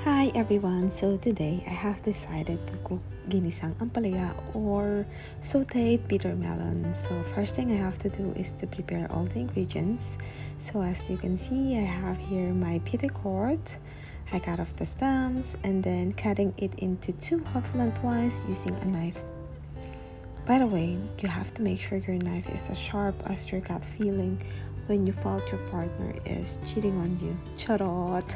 Hi everyone, so today I have decided to cook ginisang ampalaya or sautéed bitter melon. So first thing I have to do is to prepare all the ingredients. So as you can see, I have here my bitter gourd. I cut off the stems and then cutting it into two half lengthwise using a knife. By the way, you have to make sure your knife is as sharp as your gut feeling when you felt your partner is cheating on you. Charot!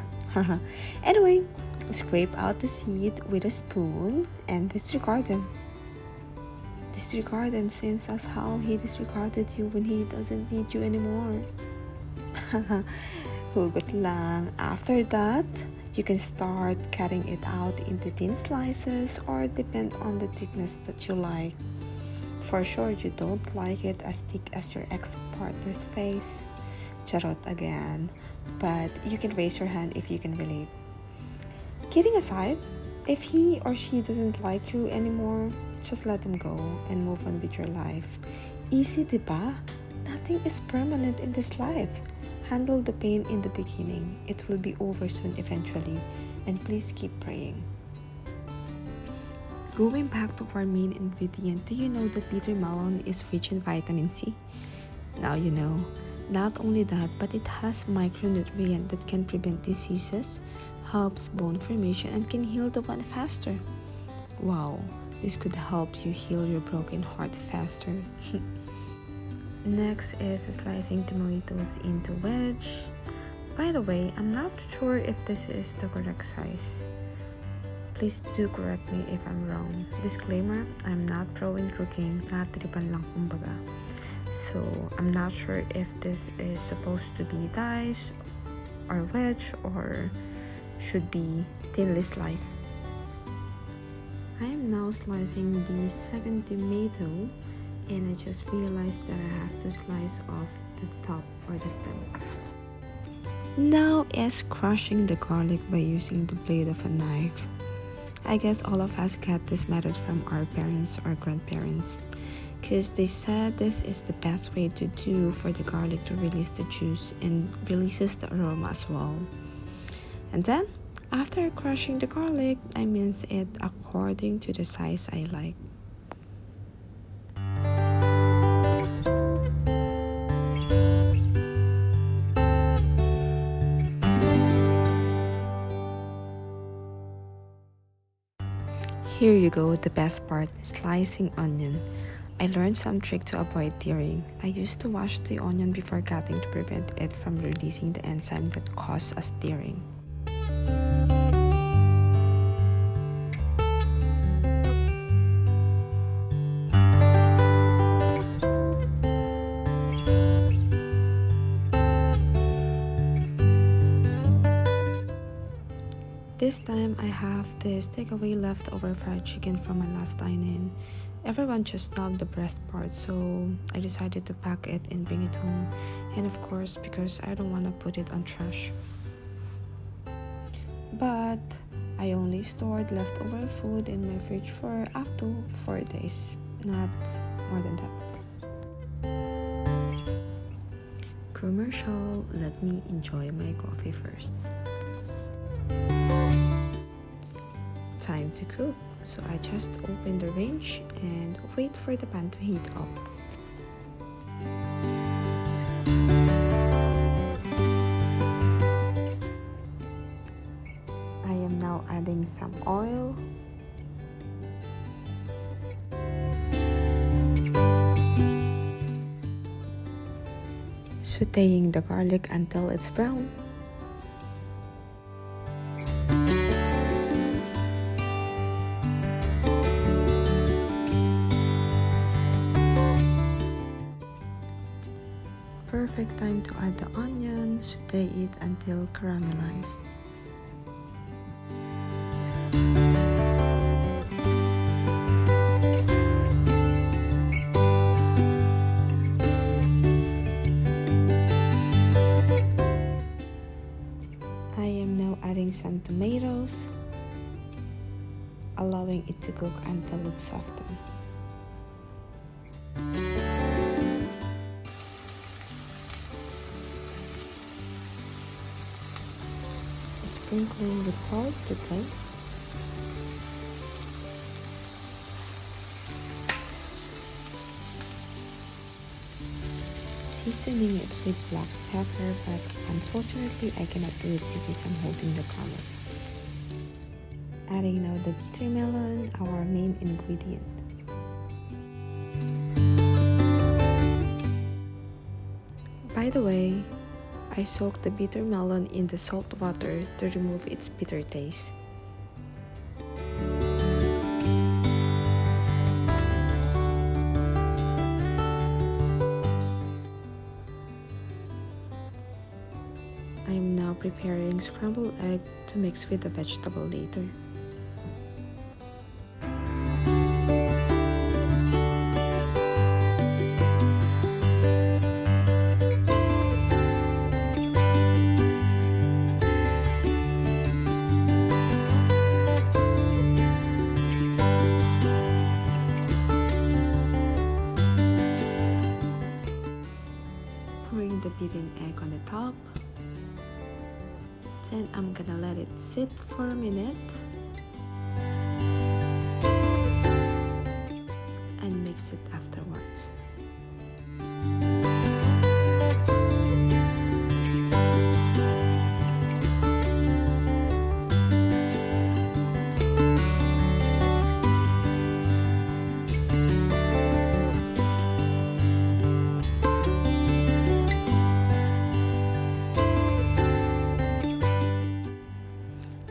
Anyway, scrape out the seed with a spoon and disregard them. Disregard them same as how he disregarded you when he doesn't need you anymore. Hugot lang. After that, you can start cutting it out into thin slices or depend on the thickness that you like. For sure, you don't like it as thick as your ex-partner's face. Charot again. But you can raise your hand if you can relate. Kidding aside, if he or she doesn't like you anymore, just let them go and move on with your life. Easy, diba? Nothing is permanent in this life. Handle the pain in the beginning. It will be over soon eventually. And please keep praying. Going back to our main ingredient, do you know that bitter melon is rich in vitamin C? Now you know. Not only that, but it has micronutrient that can prevent diseases, helps bone formation, and can heal the wound faster. Wow, this could help you heal your broken heart faster. Next is slicing tomatoes into wedge. By the way, I'm not sure if this is the correct size. Please do correct me if I'm wrong. Disclaimer, I'm not pro in cooking, natripan lang kumbaga. So, I'm not sure if this is supposed to be dice or wedge or should be thinly sliced. I am now slicing the second tomato and I just realized that I have to slice off the top or the stem. Now is crushing the garlic by using the blade of a knife. I guess all of us got this method from our parents or grandparents, because they said this is the best way to do for the garlic to release the juice and releases the aroma as well. And then, after crushing the garlic, I mince it according to the size I like. Here you go, the best part, slicing onion. I learned some trick to avoid tearing. I used to wash the onion before cutting to prevent it from releasing the enzyme that causes us tearing. This time I have this takeaway leftover fried chicken from my last dine-in. Everyone just loved the breast part, so I decided to pack it and bring it home. And of course, because I don't want to put it on trash. But I only stored leftover food in my fridge for up to 4 days, not more than that. Commercial, let me enjoy my coffee first. Time to cook, so I just open the range and wait for the pan to heat up. I am now adding some oil, sauteing the garlic until it's brown. Perfect time to add the onion, saute it until caramelized. I am now adding some tomatoes, allowing it to cook until it's softened. sprinkling with salt to taste. Seasoning it with black pepper, but unfortunately I cannot do it because I'm holding the camera. Adding now the bitter melon, our main ingredient. By the way, I soaked the bitter melon in the salt water to remove its bitter taste. I am now preparing scrambled egg to mix with the vegetable later. Pouring the beaten egg on the top. Then I'm gonna let it sit for a minute and mix it afterwards.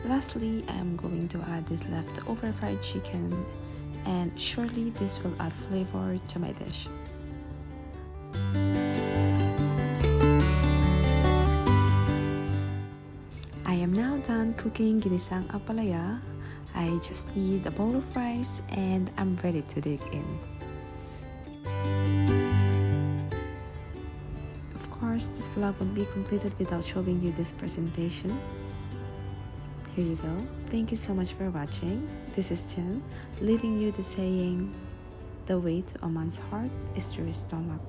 Lastly, I am going to add this leftover fried chicken, and surely this will add flavor to my dish. I am now done cooking ginisang ampalaya. I just need a bowl of rice and I'm ready to dig in. Of course, this vlog won't be completed without showing you this presentation. Here you go. Thank you so much for watching. This is Jen, leaving you the saying, the way to a man's heart is through his stomach.